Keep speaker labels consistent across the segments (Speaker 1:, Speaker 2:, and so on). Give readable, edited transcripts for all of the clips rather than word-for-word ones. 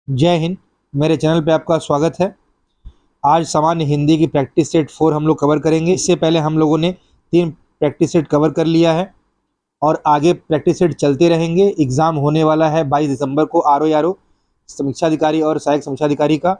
Speaker 1: जय हिंद। मेरे चैनल पे आपका स्वागत है। आज सामान्य हिंदी की प्रैक्टिस सेट 4 हम लोग कवर करेंगे। इससे पहले हम लोगों ने 3 प्रैक्टिस सेट कवर कर लिया है और आगे प्रैक्टिस सेट चलते रहेंगे। एग्ज़ाम होने वाला है 22 दिसंबर को आर समीक्षा अधिकारी और सहायक समीक्षा अधिकारी का।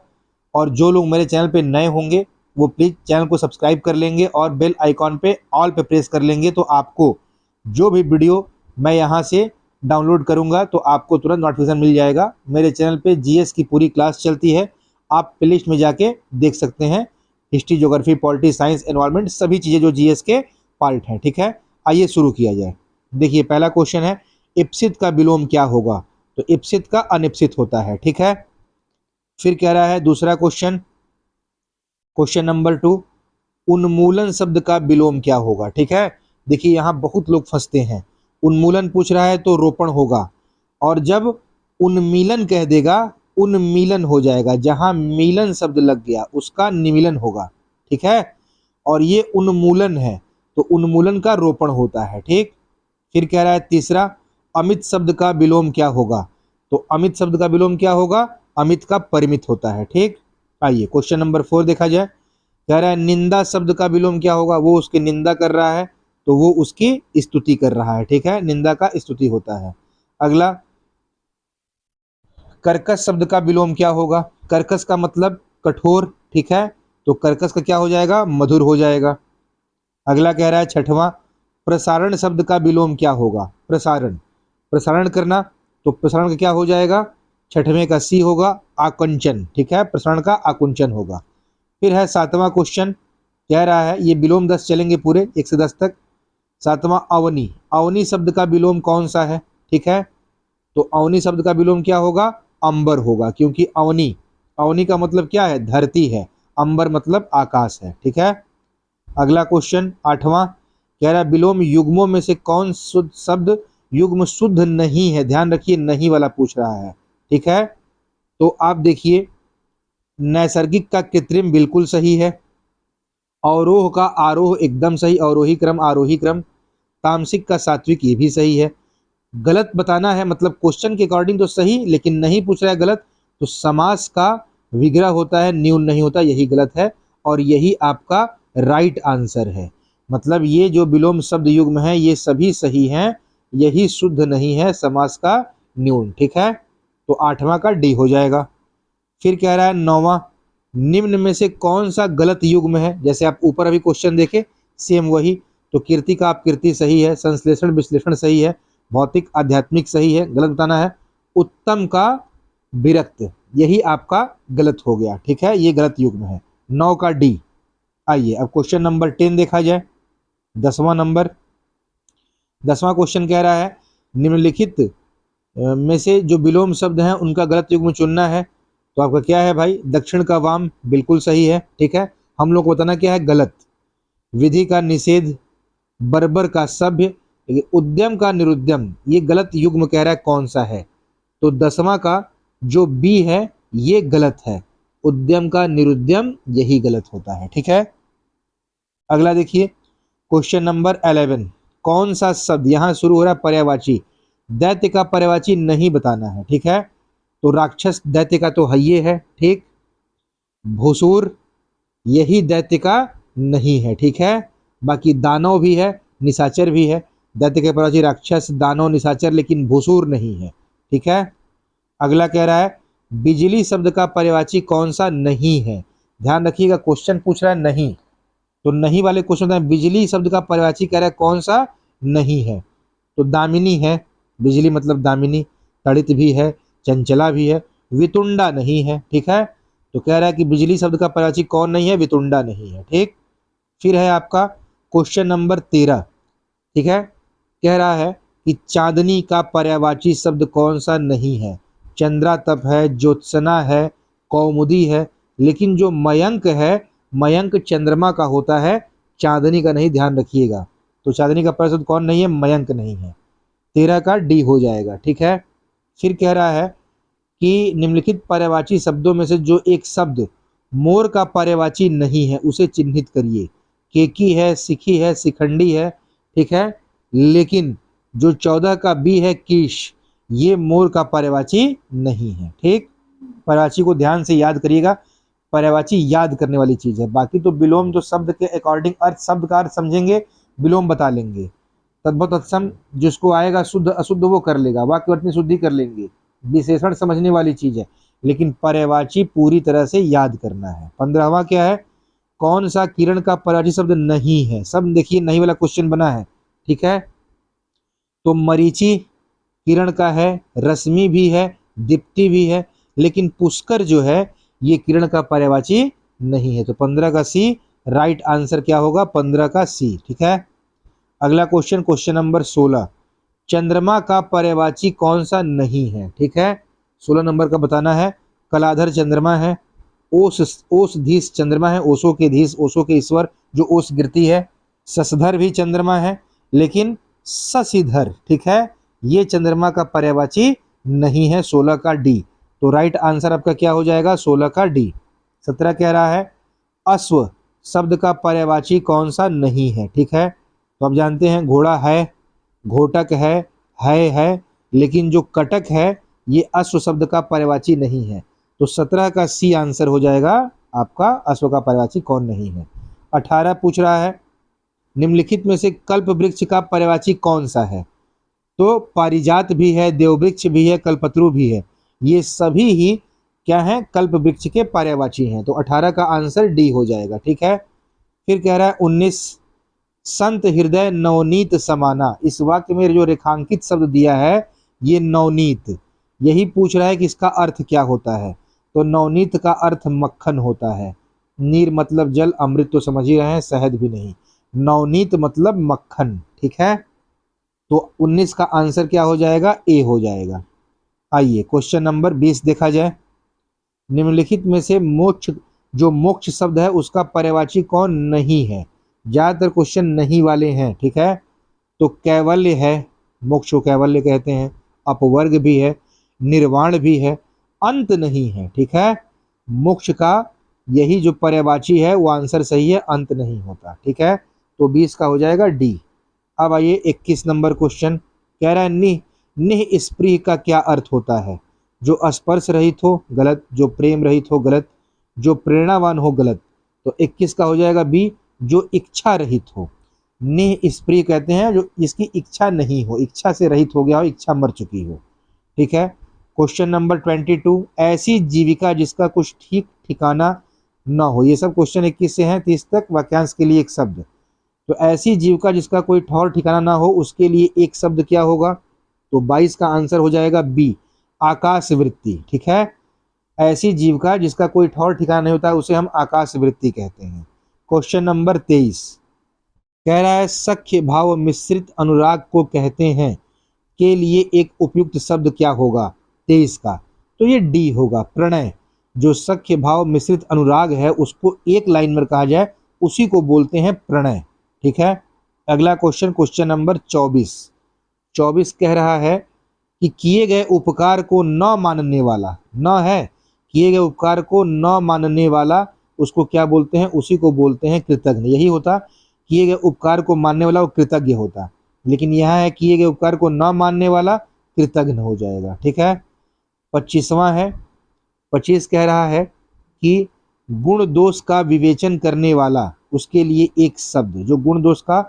Speaker 1: और जो लोग मेरे चैनल पे नए होंगे वो प्लीज़ चैनल को सब्सक्राइब कर लेंगे और बेल आइकॉन पे ऑल पे प्रेस कर लेंगे, तो आपको जो भी वीडियो मैं यहाँ से डाउनलोड करूँगा तो आपको तुरंत नोटिफिकेशन मिल जाएगा। मेरे चैनल पे जीएस की पूरी क्लास चलती है, आप प्लेलिस्ट में जाके देख सकते हैं। History, geography, polity, science, environment, सभी चीज़ें जो जीएस के पार्ट हैं। ठीक है, आइए शुरू किया जाए। देखिए पहला क्वेश्चन है, इप्सित का विलोम क्या होगा? तो इप्सित का अनिप्सित होता है। ठीक है, फिर कह रहा है दूसरा क्वेश्चन, क्वेश्चन नंबर 2, उन्मूलन शब्द का विलोम क्या होगा? ठीक है, देखिए यहाँ बहुत लोग फंसते हैं। उन्मूलन पूछ रहा है तो रोपण होगा, और जब उन्मीलन कह देगा उन्मीलन हो जाएगा। जहां मीलन शब्द लग गया उसका निमीलन होगा। ठीक है, और ये उन्मूलन है तो उन्मूलन का रोपण होता है। ठीक, फिर कह रहा है तीसरा, अमित शब्द का विलोम क्या होगा? तो अमित शब्द का विलोम क्या होगा? अमित का परिमित होता है। ठीक, आइए क्वेश्चन नंबर 4 देखा जाए। कह रहा है निंदा शब्द का विलोम क्या होगा? वो उसकी निंदा कर रहा है तो वो उसकी स्तुति कर रहा है। ठीक है, निंदा का स्तुति होता है। अगला, कर्कश शब्द का विलोम क्या होगा? कर्कश का मतलब कठोर। ठीक है, तो कर्कश का क्या हो जाएगा? मधुर हो जाएगा। अगला कह रहा है छठवां, प्रसारण शब्द का विलोम क्या होगा? प्रसारण, प्रसारण करना, तो प्रसारण का क्या हो जाएगा? छठवें का सी होगा, आकुंचन। ठीक है, प्रसारण का आकुंचन होगा। फिर है सातवां क्वेश्चन, कह रहा है ये विलोम 10 चलेंगे पूरे 1 से 10 तक। सातवां, अवनी, अवनी शब्द का विलोम कौन सा है? ठीक है, तो अवनी शब्द का विलोम क्या होगा? अंबर होगा, क्योंकि अवनी, अवनी का मतलब क्या है? धरती है, अंबर मतलब आकाश है। ठीक है, अगला क्वेश्चन आठवां, कह रहा है विलोम युग्मों में से कौन शुद्ध शब्द युग्म शुद्ध नहीं है? ध्यान रखिए, नहीं वाला पूछ रहा है। ठीक है, तो आप देखिए, नैसर्गिक का कृत्रिम बिल्कुल सही है, अवरोह का आरोह एकदम सही, अवरोही क्रम आरोही क्रम, तामसिक का सात्विक ये भी सही है। गलत बताना है, मतलब क्वेश्चन के अकॉर्डिंग तो सही, लेकिन नहीं पूछ रहा है गलत, तो समास का विग्रह होता है, न्यून नहीं होता, यही गलत है और यही आपका राइट आंसर है। मतलब ये जो विलोम शब्द युग्म है ये सभी सही हैं, यही शुद्ध नहीं है, समास का न्यून। ठीक है, तो आठवां का डी हो जाएगा। फिर कह रहा है नौवां, निम्न में से कौन सा गलत युग्म है? जैसे आप ऊपर अभी क्वेश्चन देखे, सेम वही। तो कीर्ति का आप कीर्ति सही है, संश्लेषण विश्लेषण सही है, भौतिक आध्यात्मिक सही है, गलत बताना है। उत्तम का विरक्त, यही आपका गलत हो गया। ठीक है, ये गलत युग्म है, 9 का डी। आइए अब क्वेश्चन नंबर 10 देखा जाए, 10वां नंबर। 10वां क्वेश्चन कह रहा है निम्नलिखित में से जो विलोम शब्द हैं उनका गलत युग्म चुनना है। तो आपका क्या है भाई? दक्षिण का वाम बिल्कुल सही है। ठीक है, हम लोग को बताना क्या है गलत। विधि का निषेध, बर्बर का सभ्य, उद्यम का निरुद्यम, ये गलत युग्म कह रहा है कौन सा है? तो 10वां का जो बी है ये गलत है, उद्यम का निरुद्यम यही गलत होता है। ठीक है, अगला देखिए क्वेश्चन नंबर 11, कौन सा शब्द यहां शुरू हो रहा है पर्यायवाची? दैत्य का पर्यायवाची नहीं बताना है। ठीक है, तो राक्षस दैत्य का तो है ये है। ठीक, भूसूर यही दैत्य का नहीं है। ठीक है, बाकी दानव भी है, निशाचर भी है। दैत्य के पर्यायवाची राक्षस, दानव, निशाचर, लेकिन भूसूर नहीं है। ठीक है, अगला कह रहा है बिजली शब्द का पर्यायवाची कौन सा नहीं है? ध्यान रखिएगा, क्वेश्चन पूछ रहा है नहीं, तो नहीं वाले क्वेश्चन में बिजली शब्द का पर्यायवाची कह रहा है कौन सा नहीं है? तो दामिनी है, बिजली मतलब दामिनी, तड़ित भी है, चंचला भी है, वितुंडा नहीं है। ठीक है, तो कह रहा है कि बिजली शब्द का पर्यायवाची कौन नहीं है? वितुंडा नहीं है। ठीक, फिर है आपका क्वेश्चन नंबर 13। ठीक है, कह रहा है कि चांदनी का पर्यायवाची शब्द कौन सा नहीं है? चंद्रा तप है, ज्योत्सना है, कौमुदी है, लेकिन जो मयंक है, मयंक चंद्रमा का होता है, चांदनी का नहीं, ध्यान रखिएगा। तो चांदनी का पर्यायवाची शब्द कौन नहीं है? मयंक नहीं है। 13 का डी हो जाएगा। ठीक है, फिर कह रहा है कि निम्नलिखित पर्यायवाची शब्दों में से जो एक शब्द मोर का पर्यायवाची नहीं है उसे चिन्हित करिए। केकी है, सिखी है, शिखंडी है। ठीक है, लेकिन जो 14 का बी है कीश, ये मोर का पर्यायवाची नहीं है। ठीक, पर्यायवाची को ध्यान से याद करिएगा, पर्यायवाची याद करने वाली चीज है। बाकी तो विलोम जो शब्द के अकॉर्डिंग अर्थ, शब्द का अर्थ समझेंगे, विलोम बता लेंगे। तद्भव तत्सम जिसको आएगा शुद्ध अशुद्ध वो कर लेगा, वाक्यवर्तनी शुद्धि कर लेंगे, विशेषण समझने वाली चीज है। लेकिन पर्यायवाची पूरी तरह से याद करना है। 15वां क्या है, कौन सा किरण का पर्यायवाची शब्द नहीं है? सब देखिए नहीं वाला क्वेश्चन बना है, ठीक है। तो मरीचि किरण का है, रश्मि भी है, दीप्ति भी है, लेकिन पुष्कर जो है ये किरण का पर्यायवाची नहीं है। तो 15 का सी राइट आंसर क्या होगा? 15 का सी, ठीक है। अगला क्वेश्चन, क्वेश्चन नंबर 16, चंद्रमा का पर्यायवाची कौन सा नहीं है? ठीक है, 16 नंबर का बताना है। कलाधर चंद्रमा है, ओसधीश चंद्रमा है, ओशो के धीश, ओशो के ईश्वर जो ओस गिरती है। शशधर भी चंद्रमा है, लेकिन शशिधर, ठीक है, ये चंद्रमा का पर्यायवाची नहीं है। 16 का डी। तो राइट आंसर आपका क्या हो जाएगा? 16 का डी। 17 कह रहा है अश्व शब्द का पर्यायवाची कौन सा नहीं है? ठीक है, तो आप जानते हैं घोड़ा है, घोटक है, लेकिन जो कटक है ये अश्व शब्द का पर्यायवाची नहीं है। तो 17 का सी आंसर हो जाएगा आपका, अश्व का पर्यायवाची कौन नहीं है। 18 पूछ रहा है निम्नलिखित में से कल्प वृक्ष का पर्यायवाची कौन सा है? तो पारिजात भी है, देववृक्ष भी है, कल्पतरु भी है, ये सभी ही क्या है? कल्प वृक्ष के पर्यायवाची हैं। तो 18 का आंसर डी हो जाएगा, ठीक है। फिर कह रहा है 19, संत हृदय नवनीत समाना, इस वाक्य में जो रेखांकित शब्द दिया है ये नवनीत, यही पूछ रहा है कि इसका अर्थ क्या होता है। तो नवनीत का अर्थ मक्खन होता है। नीर मतलब जल, अमृत तो समझ ही रहे हैं, शहद भी नहीं, नवनीत मतलब मक्खन, ठीक है। तो 19 का आंसर क्या हो जाएगा? ए हो जाएगा। आइए क्वेश्चन नंबर 20 देखा जाए। निम्नलिखित में से मोक्ष, जो मोक्ष शब्द है उसका पर्यायवाची कौन नहीं है? ज्यादातर क्वेश्चन नहीं वाले हैं, ठीक है। तो कैवल्य है, मोक्ष को कैवल्य कहते हैं, अपवर्ग भी है, निर्वाण भी है, अंत नहीं है, ठीक है। मोक्ष का यही जो पर्यायवाची है वो आंसर सही है, अंत नहीं होता, ठीक है। तो 20 का हो जाएगा डी। अब आइए 21 नंबर क्वेश्चन, कह रहा है निह स्पृह का क्या अर्थ होता है? जो स्पर्श रहित हो, गलत, जो प्रेम रहित हो, गलत, जो प्रेरणावान हो, गलत। तो 21 का हो जाएगा बी, जो इच्छा रहित हो। निह स्पृह कहते हैं जो जिसकी इच्छा नहीं हो, इच्छा से रहित हो गया हो, इच्छा मर चुकी हो, ठीक है। क्वेश्चन नंबर 22, ऐसी जीविका जिसका कुछ ठीक ठिकाना न हो। ये सब क्वेश्चन 21 से हैं 30 तक, वाक्यांश के लिए एक शब्द। तो ऐसी जीविका जिसका कोई ठौर ठिकाना ना हो, उसके लिए एक शब्द क्या होगा? तो 22 का आंसर हो जाएगा बी, आकाश वृत्ति, ठीक है। ऐसी जीविका जिसका कोई ठौर ठिकाना नहीं होता उसे हम आकाश वृत्ति कहते हैं। क्वेश्चन नंबर 23 कह रहा है सख्य भाव मिश्रित अनुराग को कहते हैं के लिए एक उपयुक्त शब्द क्या होगा? 23 का, तो ये डी होगा, प्रणय। जो सख्य भाव मिश्रित अनुराग है उसको एक लाइन में कहा जाए उसी को बोलते हैं प्रणय, ठीक है। अगला क्वेश्चन, क्वेश्चन नंबर 24 कह रहा है कि किए गए उपकार को न मानने वाला, न है, किए गए उपकार को न मानने वाला उसको क्या बोलते हैं? उसी को बोलते हैं कृतज्ञ। यही होता, किए गए उपकार को मानने वाला वो कृतज्ञ होता, लेकिन यहाँ है किए गए उपकार को न मानने वाला कृतज्ञ हो जाएगा, ठीक है। 25वां है, 25 कह रहा है कि गुण दोष का विवेचन करने वाला, उसके लिए एक शब्द, जो गुण दोष का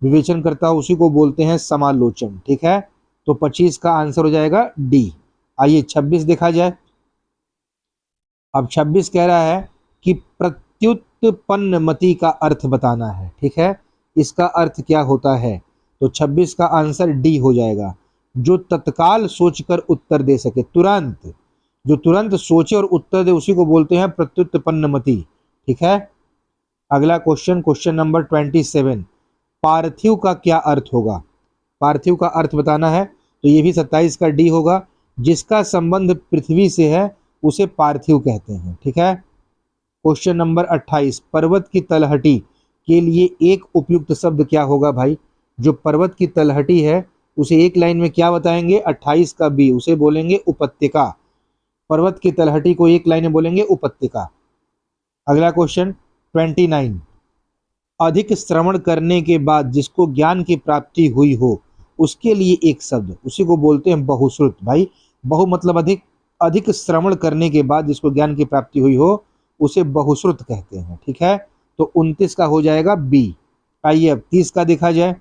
Speaker 1: विवेचन करता हो उसी को बोलते हैं समालोचन, ठीक है। तो 25 का आंसर हो जाएगा डी। आइए 26 देखा जाए। अब 26 कह रहा है कि प्रत्युत्पन्नमति का अर्थ बताना है, ठीक है। इसका अर्थ क्या होता है? तो 26 का आंसर डी हो जाएगा, जो तत्काल सोचकर उत्तर दे सके, तुरंत, जो तुरंत सोचे और उत्तर दे उसी को बोलते हैं प्रत्युत्पन्नमति, ठीक है। अगला क्वेश्चन, क्वेश्चन नंबर 27, पार्थिव का क्या अर्थ होगा? पार्थिव का अर्थ बताना है, तो ये भी 27 का डी होगा, जिसका संबंध पृथ्वी से है उसे पार्थिव कहते हैं, ठीक है। क्वेश्चन नंबर 28, पर्वत की तलहटी के लिए एक उपयुक्त शब्द क्या होगा भाई? जो पर्वत की तलहटी है उसे एक लाइन में क्या बताएंगे? 28 का बी, उसे बोलेंगे उपत्यका। पर्वत की तलहटी को एक लाइन में बोलेंगे उपत्यका। अगला क्वेश्चन 29, अधिक श्रवण करने के बाद जिसको ज्ञान की प्राप्ति हुई हो उसके लिए एक शब्द, उसी को बोलते हैं बहुश्रुत। भाई बहु मतलब अधिक, अधिक श्रवण करने के बाद जिसको ज्ञान की प्राप्ति हुई हो उसे बहुश्रुत कहते हैं। ठीक है, तो 29 का हो जाएगा बी। आइए अब 30 का देखा जाए।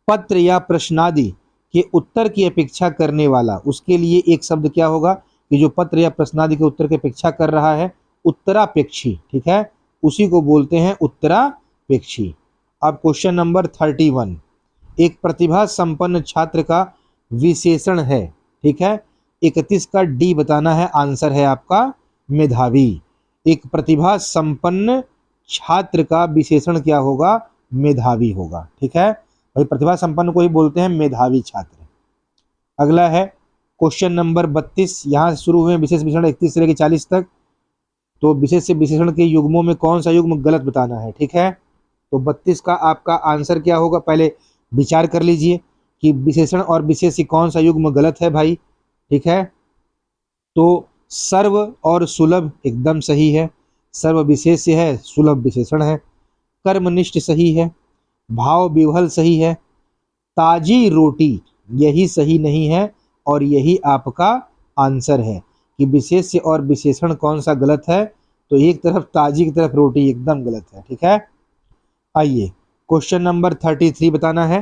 Speaker 1: पत्र या प्रश्नादि के उत्तर की अपेक्षा करने वाला, उसके लिए एक शब्द क्या होगा कि जो पत्र या प्रश्नादि के उत्तर की अपेक्षा कर रहा है, उत्तरापेक्षी। ठीक है, उसी को बोलते हैं उत्तरापेक्षी। अब क्वेश्चन नंबर 31, एक प्रतिभा संपन्न छात्र का विशेषण है। ठीक है, 31 का डी बताना है, आंसर है आपका मेधावी। एक प्रतिभा संपन्न छात्र का विशेषण क्या होगा, मेधावी होगा। ठीक है भाई, प्रतिभा संपन्न को ही बोलते हैं मेधावी छात्र। अगला है क्वेश्चन नंबर 32, यहाँ से शुरू हुए विशेष विशेषण 31 से लेकर 40 तक। तो विशेष से विशेषण के युग्मों में कौन सा युग्म गलत बताना है। ठीक है, तो 32 का आपका आंसर क्या होगा, पहले विचार कर लीजिए कि विशेषण और विशेष से कौन सा युग्म गलत है भाई। ठीक है, तो सर्व और सुलभ एकदम सही है, सर्व विशेष्य है, सुलभ विशेषण है। कर्मनिष्ठ सही है, भाव विह्वल सही है, ताजी रोटी यही सही नहीं है, और यही आपका आंसर है कि विशेष्य और विशेषण कौन सा गलत है। तो एक तरफ ताजी की तरफ रोटी एकदम गलत है। ठीक है, आइए क्वेश्चन नंबर 33 बताना है।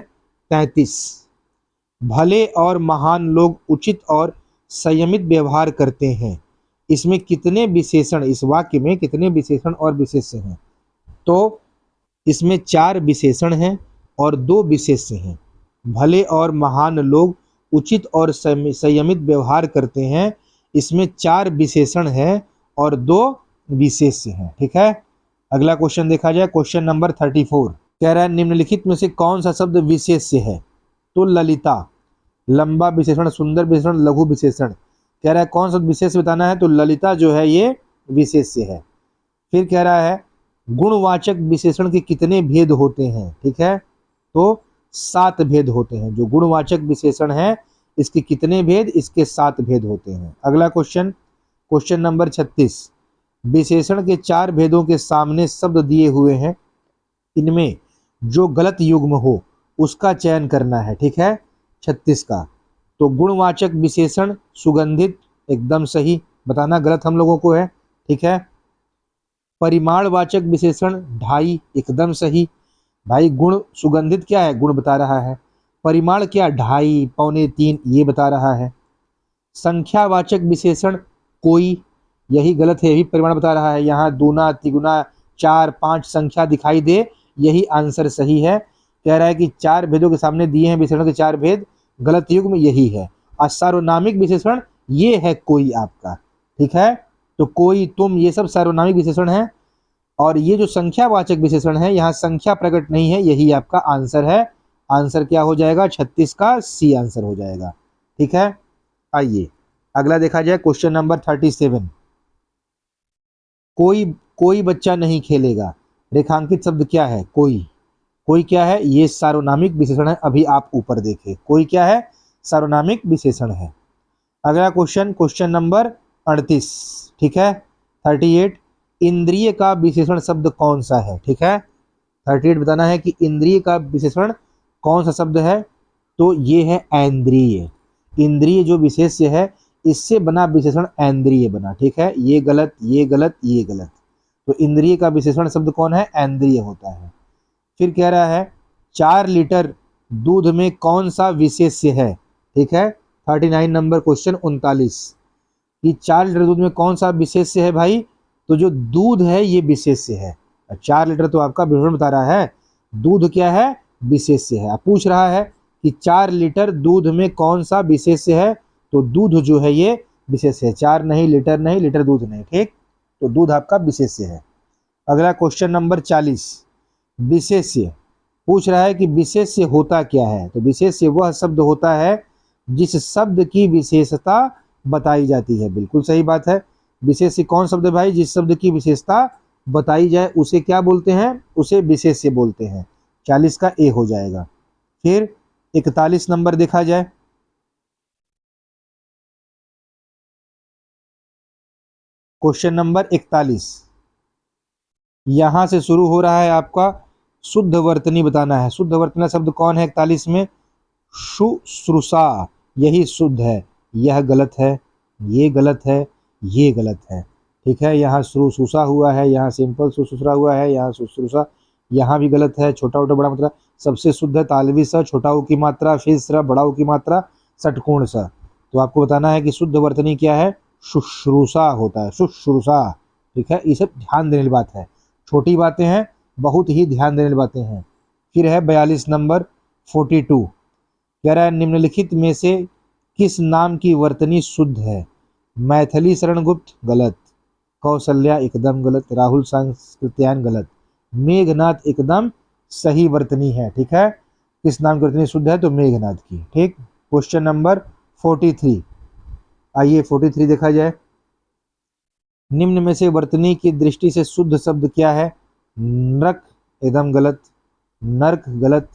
Speaker 1: 33, भले और महान लोग उचित और संयमित व्यवहार करते हैं। इसमें कितने विशेषण, इस वाक्य में कितने विशेषण और विशेष्य हैं। तो इसमें 4 विशेषण हैं और 2 विशेष्य हैं। भले और महान लोग उचित और संयमित व्यवहार करते हैं, इसमें 4 विशेषण हैं और 2 विशेष्य हैं। ठीक है, अगला क्वेश्चन देखा जाए। क्वेश्चन नंबर 34 कह रहा है निम्नलिखित में से कौन सा शब्द विशेष्य है। तो ललिता, लंबा विशेषण, सुंदर विशेषण, लघु विशेषण। कह रहा है कौन सा विशेष्य बताना है, तो ललिता जो है ये विशेष्य है। फिर कह रहा है गुणवाचक विशेषण के कितने भेद होते हैं। ठीक है, तो 7 भेद होते हैं। जो गुणवाचक विशेषण है इसके कितने भेद, इसके 7 भेद होते हैं। अगला क्वेश्चन, क्वेश्चन नंबर 36, विशेषण के 4 भेदों के सामने शब्द दिए हुए हैं, इनमें जो गलत युग्म हो उसका चयन करना है। ठीक है, 36 का। तो गुणवाचक विशेषण सुगंधित एकदम सही, बताना गलत हम लोगों को है। ठीक है, परिमाणवाचक विशेषण ढाई एकदम सही। भाई गुण सुगंधित क्या है, गुण बता रहा है। परिमाण क्या, ढाई, पौने 3 ये बता रहा है। संख्यावाचक विशेषण कोई, यही गलत है, यही परिमाण बता रहा है। यहाँ दूना, तिगुना, 4, 5 संख्या दिखाई दे, यही आंसर सही है। कह रहा है कि 4 भेदों के सामने दिए हैं विशेषण के 4 भेद, गलत युग्म यही है। सार्वनामिक विशेषण ये है कोई आपका। ठीक है, तो कोई, तुम, ये सब सार्वनामिक विशेषण है। और ये जो संख्यावाचक विशेषण है, यहाँ संख्या प्रकट नहीं है, यही आपका आंसर है। आंसर क्या हो जाएगा, 36 का सी आंसर हो जाएगा। ठीक है, आइए अगला देखा जाए। क्वेश्चन नंबर 37, कोई बच्चा नहीं खेलेगा। रेखांकित शब्द क्या है, कोई। कोई क्या है, ये सार्वनामिक विशेषण है। अभी आप ऊपर देखें, कोई क्या है, सार्वनामिक विशेषण है। अगला क्वेश्चन, क्वेश्चन नंबर 38। ठीक है, 38, इंद्रिय का विशेषण शब्द कौन सा है। ठीक है, 38 बताना है कि इंद्रिय का विशेषण कौन सा शब्द है। तो ये है ऐन्द्रिय। इंद्रिय जो विशेष्य है इससे बना विशेषण ऐन्द्रिय बना। ठीक है, ये गलत, ये गलत, ये गलत। तो इंद्रिय का विशेषण शब्द कौन है, ऐन्द्रिय होता है। फिर कह रहा है 4 लीटर दूध में कौन सा विशेष्य है। ठीक है, 39 नंबर क्वेश्चन 39 कि 4 लीटर दूध में कौन सा विशेष्य है भाई। तो जो दूध है ये विशेष्य है। 4 लीटर तो आपका विवरण बता रहा है, दूध क्या है, विशेष्य है। आप पूछ रहा है कि 4 लीटर दूध में कौन सा विशेष्य है, तो दूध जो है ये विशेष्य है। 4 नहीं, लीटर नहीं, लीटर दूध नहीं। ठीक, तो दूध आपका विशेष्य है। अगला क्वेश्चन नंबर 40, विशेष्य पूछ रहा है कि विशेष्य होता क्या है। तो विशेष्य वह शब्द होता है जिस शब्द की विशेषता बताई जाती है। बिल्कुल सही बात है। विशेष्य कौन शब्द है भाई, जिस शब्द की विशेषता बताई जाए उसे क्या बोलते हैं, उसे विशेष्य बोलते हैं। 40 का ए हो जाएगा। फिर 41 नंबर देखा जाए। क्वेश्चन नंबर 41, यहां से शुरू हो रहा है आपका शुद्ध वर्तनी बताना है। शुद्ध वर्तनी शब्द कौन है 41 में, शुश्रूषा, यही शुद्ध है, यह गलत है। ये गलत है, ये गलत है। ठीक है, यहाँ शुश्रूषा हुआ है, यहाँ सिंपल शुश्रूषा हुआ है, यहाँ शुश्रूषा, यहाँ भी गलत है। छोटा उ बड़ा मात्रा सबसे शुद्ध है तालवी स, छोटा उ की मात्रा, फिर स, बड़ा उ की मात्रा, षटकोण स। तो आपको बताना है कि शुद्ध वर्तनी क्या है, शुश्रूषा होता है, शुश्रूषा। ठीक है, ये सब ध्यान देने वाली बात है, छोटी बातें हैं, बहुत ही ध्यान देने वाली बातें हैं। फिर है 42 नंबर 42, कह रहा है निम्नलिखित में से किस नाम की वर्तनी शुद्ध है। मैथिली शरण गुप्त गलत, कौशल्या एकदम गलत, राहुल सांकृत्यायन गलत, मेघनाथ एकदम सही वर्तनी है। ठीक है, किस नाम की वर्तनी शुद्ध है, तो मेघनाथ की। ठीक, क्वेश्चन नंबर 43, आइए 43 देखा जाए। निम्न में से वर्तनी की दृष्टि से शुद्ध शब्द क्या है। नरक एकदम गलत, नर्क गलत,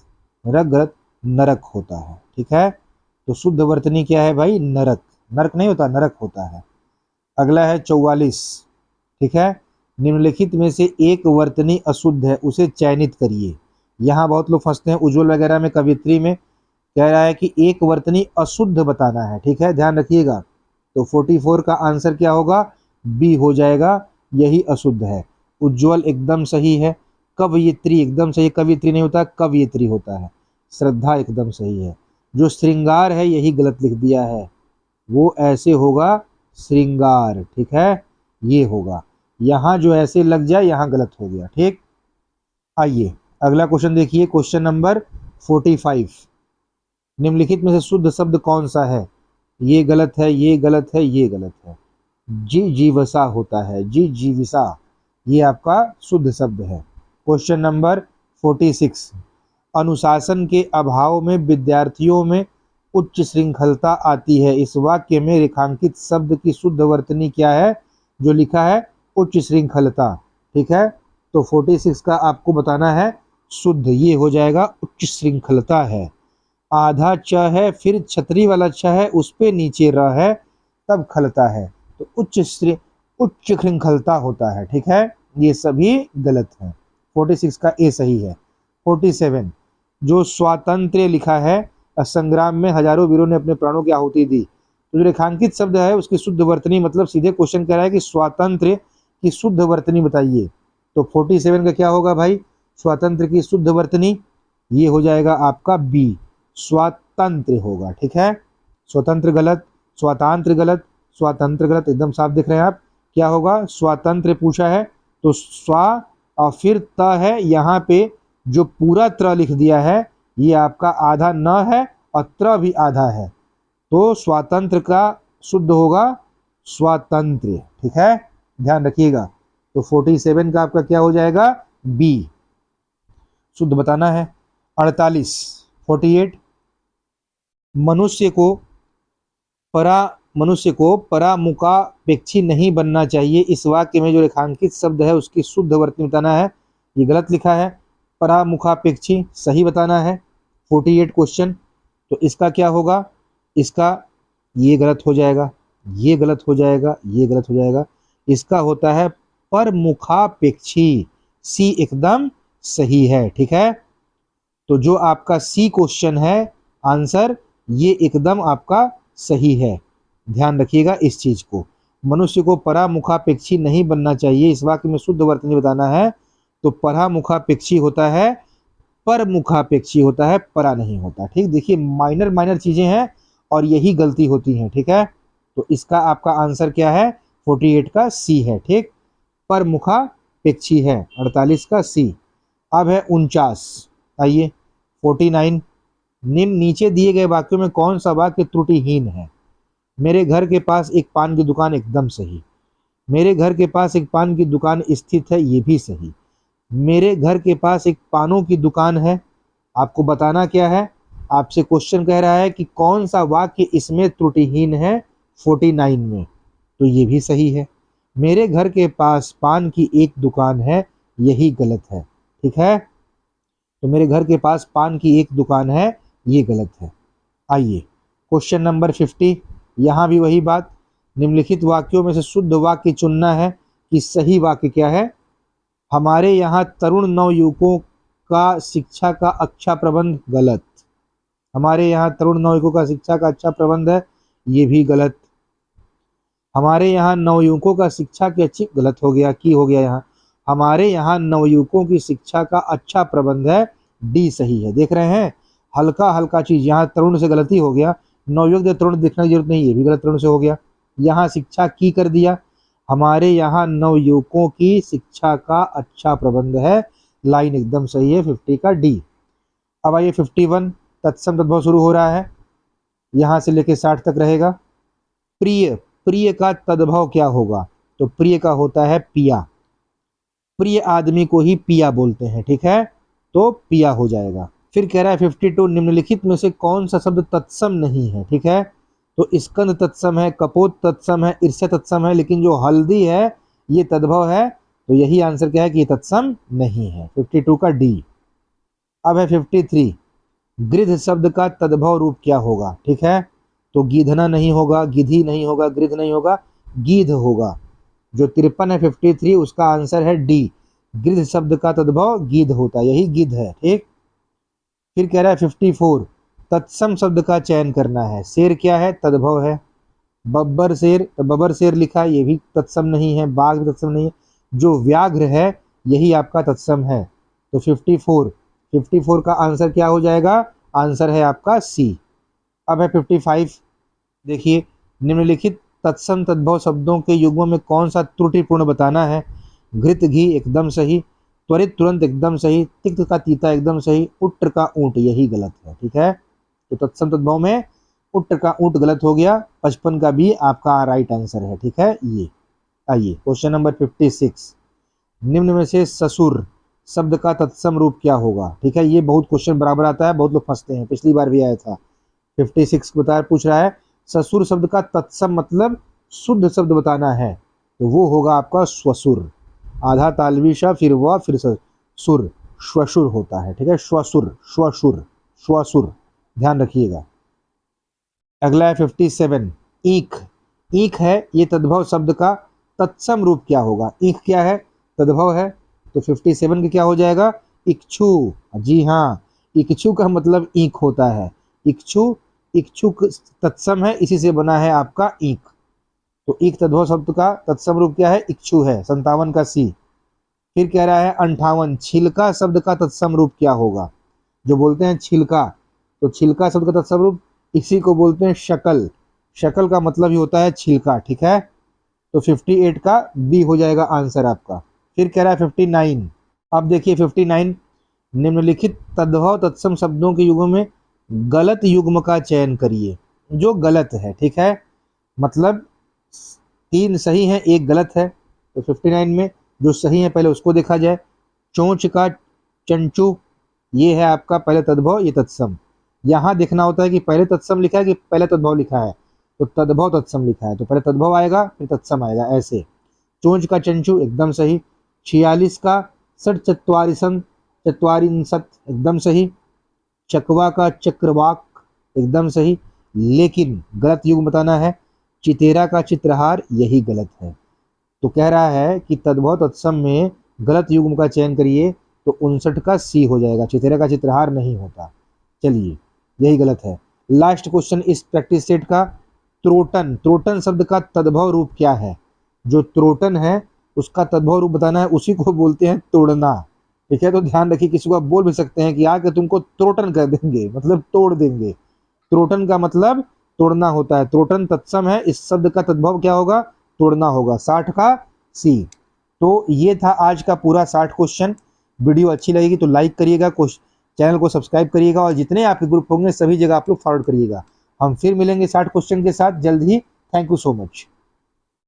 Speaker 1: रक गलत, नरक होता है। ठीक है, तो शुद्ध वर्तनी क्या है भाई, नरक, नरक नहीं होता, नरक होता है। अगला है 44। ठीक है, निम्नलिखित में से एक वर्तनी अशुद्ध है, उसे चयनित करिए। यहाँ बहुत लोग फंसते हैं, उज्ज्वल वगैरह में, कवित्री में कह रहा है कि एक वर्तनी अशुद्ध बताना है। ठीक है, ध्यान रखिएगा। तो 44 का आंसर क्या होगा, बी हो जाएगा, यही अशुद्ध है। उज्ज्वल एकदम सही है, कवयित्री एकदम सही, कवित्री नहीं होता, कवयित्री होता है। श्रद्धा एकदम सही है, जो श्रृंगार है यही गलत लिख दिया है, वो ऐसे होगा श्रृंगार। ठीक है, ये होगा, यहाँ जो ऐसे लग जाए यहाँ गलत हो गया। ठीक, आइए अगला क्वेश्चन देखिए, क्वेश्चन नंबर 45। निम्नलिखित में से शुद्ध शब्द कौन सा है। ये गलत है, ये गलत है, ये गलत है। जीवसा होता है, जीविसा, ये आपका शुद्ध शब्द है। क्वेश्चन नंबर 46, अनुशासन के अभाव में विद्यार्थियों में उच्च श्रृंखलता आती है, इस वाक्य में रेखांकित शब्द की शुद्ध वर्तनी क्या है, जो लिखा है उच्च श्रृंखलता। ठीक है, तो 46 का आपको बताना है शुद्ध, ये हो जाएगा उच्च श्रृंखलता है। आधा च है, फिर छतरी वाला छ है, उस पे नीचे र है, तब खलता है, तो उच्च श्रृंखलता होता है। ठीक है, ये सभी गलत हैं, 46 का ए सही है। 47, जो स्वातंत्र्य लिखा है, संग्राम में हजारों वीरों ने अपने प्राणों की आहुति दी, तो जो रेखांकित शब्द है उसकी शुद्ध वर्तनी, मतलब सीधे क्वेश्चन कह रहा है कि स्वातंत्र्य की शुद्ध वर्तनी बताइए। तो 47 का क्या होगा भाई, स्वातंत्र्य की शुद्ध वर्तनी, ये हो जाएगा आपका बी, स्वातंत्र्य होगा। ठीक है, स्वतंत्र गलत, स्वातंत्र्य गलत, स्वातंत्र्य गलत, एकदम साफ दिख रहे हैं आप। क्या होगा, स्वातंत्र्य पूछा है तो स्वा और फिर त है, यहाँ पे जो पूरा त्र लिख दिया है ये आपका आधा न है और त्र भी आधा है, तो स्वातंत्र का शुद्ध होगा स्वातंत्र्य। ठीक है, ध्यान रखिएगा। तो 47 का आपका क्या हो जाएगा, बी शुद्ध बताना है। 48 मनुष्य को परामुखापेक्षी नहीं बनना चाहिए, इस वाक्य में जो रेखांकित शब्द है उसकी शुद्ध वर्तनी बताना है। ये गलत लिखा है, परामुखापेक्षी सही बताना है। 48 क्वेश्चन, तो इसका क्या होगा, इसका ये गलत हो जाएगा, ये गलत हो जाएगा, ये गलत हो जाएगा। इसका होता है परमुखापेक्षी, सी एकदम सही है। ठीक है, तो जो आपका सी क्वेश्चन है आंसर, ये एकदम आपका सही है। ध्यान रखिएगा इस चीज को, मनुष्य को परामुखापेक्षी नहीं बनना चाहिए, इस वाक्य में शुद्ध वर्तनी बताना है। तो परामुखापेक्षी होता है, परमुखापेक्षी होता है, परा नहीं होता। ठीक, देखिए माइनर चीजें हैं और यही गलती होती है। ठीक है, तो इसका आपका आंसर क्या है, 48 का सी है। ठीक, परमुखापेक्षी है, 48 का सी। अब है 49, आइए 49, निम्न नीचे दिए गए वाक्यों में कौन सा वाक्य त्रुटिहीन है। मेरे घर के पास एक पान की दुकान एकदम सही, मेरे घर के पास एक पान की दुकान स्थित है, ये भी सही। मेरे घर के पास एक पानों की दुकान है, आपको बताना क्या है, आपसे क्वेश्चन कह रहा है कि कौन सा वाक्य इसमें त्रुटिहीन है 49 में, तो ये भी सही है। मेरे घर के पास पान की एक दुकान है, यही गलत है। ठीक है, तो मेरे घर के पास पान की एक दुकान है, ये गलत है। आइए क्वेश्चन नंबर 50, यहाँ भी वही बात, निम्नलिखित वाक्यों में से शुद्ध वाक्य चुनना है कि सही वाक्य क्या है। हमारे यहाँ तरुण नवयुवकों का शिक्षा का अच्छा प्रबंध, गलत। हमारे यहाँ तरुण नवयुवकों का शिक्षा का अच्छा प्रबंध है, ये भी गलत। हमारे यहाँ नवयुवकों का शिक्षा की अच्छी, गलत हो गया, की हो गया यहाँ। हमारे यहाँ नवयुवकों की शिक्षा का अच्छा प्रबंध है, डी सही है। देख रहे हैं, हल्का हल्का चीज, यहाँ तरुण से गलती हो गया, नवयुवक दे तरुण देखने की जरूरत नहीं, ये भी गलत तरुण से हो गया। यहाँ शिक्षा की कर दिया, हमारे यहाँ नवयुवकों की शिक्षा का अच्छा प्रबंध है, लाइन एकदम सही है 50 का डी। अब आइए 51, तत्सम तद्भव शुरू हो रहा है, यहाँ से लेके 60 तक रहेगा। प्रिय, प्रिय का तद्भव क्या होगा? तो प्रिय का होता है पिया, प्रिय आदमी को ही पिया बोलते हैं, ठीक है, तो पिया हो जाएगा। फिर कह रहा है 52, निम्नलिखित में से कौन सा शब्द तत्सम नहीं है? ठीक है, तो स्कंद तत्सम है, कपोत तत्सम है, ईर्ष्या तत्सम है, लेकिन जो हल्दी है ये तद्भव है, तो यही आंसर क्या है कि ये तत्सम नहीं है, 52 का डी। अब है 53, गृध शब्द का तद्भव रूप क्या होगा? ठीक है, तो गीधना नहीं होगा, गिधी नहीं होगा, गृध नहीं होगा, गीध होगा। जो 53 है 53, उसका आंसर है डी, गृध शब्द का तद्भव गीध होता है, यही गिद्ध है, ठीक। फिर कह रहा है 54, तत्सम शब्द का चयन करना है। शेर क्या है? तद्भव है। बब्बर शेर, तो बब्बर शेर लिखा है, ये भी तत्सम नहीं है, बाघ भी तत्सम नहीं है। जो व्याघ्र है यही आपका तत्सम है, तो 54 का आंसर क्या हो जाएगा? आंसर है आपका सी। अब है 55, देखिए, निम्नलिखित तत्सम तद्भव शब्दों के युग्मों में कौन सा त्रुटिपूर्ण बताना है? घृत घी एकदम सही, त्वरित तुरंत एकदम सही, तिक्त का तीता एकदम सही, उट्र का ऊंट यही गलत है, ठीक है। तो तत्सम तद्भव में उट्र का ऊंट गलत हो गया, 55 का भी आपका राइट आंसर है, ठीक है ये। आइए क्वेश्चन नंबर 56, निम्न में से ससुर शब्द का तत्सम रूप क्या होगा? ठीक है, ये बहुत क्वेश्चन बराबर आता है, बहुत लोग फंसते हैं, पिछली बार भी आया था। 56 बता पूछ रहा है ससुर शब्द का तत्सम मतलब शुद्ध शब्द बताना है, तो वो होगा आपका स्वसुर। आधा तालवी श, फिर व, फिर सुर, श्वशुर होता है, ठीक है, श्वसुर, श्वशुर, श्वसुर, ध्यान रखिएगा। अगला है 57, ईख, ईख है, ये तद्भव शब्द का तत्सम रूप क्या होगा? ईख क्या है? तद्भव है, तो 57 का क्या हो जाएगा? इक्षु। जी हाँ, इक्षु का मतलब ईख होता है, इक्षु, इक्षुक तत्सम है, इसी से बना है आपका ईख। तो ईख तद्भव शब्द का तत्सम रूप क्या है? इक्षु है, 57 का सी। फिर कह रहा है 58, छिलका शब्द का तत्सम रूप क्या होगा? जो बोलते हैं छिलका, तो छिलका शब्द का तत्सम रूप इसी को बोलते हैं शकल, शकल का मतलब ही होता है छिलका, ठीक है। तो 58 का बी हो जाएगा आंसर आपका। फिर कह रहा है 59, अब देखिए 59, निम्नलिखित तद्भव तत्सम शब्दों के युगों में गलत युग्म का चयन करिए। जो गलत है, ठीक है, मतलब 3 सही हैं, 1 गलत है, तो 59 में जो सही है पहले उसको देखा जाए। चोंच का चंचू, ये है आपका पहले तद्भव, ये तत्सम। यहाँ देखना होता है कि पहले तत्सम लिखा है कि पहले तद्भव लिखा है, तो तद्भव तत्सम लिखा है, तो पहले तद्भव आएगा फिर तत्सम आएगा, ऐसे। चोंच का चंचू एकदम सही। 46 का षट्चत्वारिशत, चत्वारिंशत एकदम सही। चकवा का चक्रवाक एकदम सही, लेकिन गलत युग बताना है। चितेरा का चित्रहार, यही गलत है। तो कह रहा है कि तद्भव तत्सम में गलत युग्म का चयन करिए, तो 59 का सी हो जाएगा, चितेरा का चित्रहार नहीं होता। चलिए, यही गलत है। लास्ट क्वेश्चन इस प्रैक्टिस सेट का, त्रोटन, त्रोटन शब्द का तद्भव रूप क्या है? जो त्रोटन है उसका तद्भव रूप बताना है, उसी को बोलते हैं तोड़ना, ठीक है। तो ध्यान रखिए, किसी को आप बोल भी सकते हैं कि आके तुमको त्रोटन कर देंगे, मतलब तोड़ देंगे। त्रोटन का मतलब तोड़ना होता है, त्रोटन तत्सम है, इस शब्द का तद्भव क्या होगा? तोड़ना होगा, 60 का सी। तो ये था आज का पूरा 60 क्वेश्चन। वीडियो अच्छी लगेगी तो लाइक करिएगा, चैनल को सब्सक्राइब करिएगा, और जितने आपके ग्रुप होंगे सभी जगह आप लोग फॉरवर्ड करिएगा। हम फिर मिलेंगे 60 क्वेश्चन के साथ जल्द ही। Thank you so much.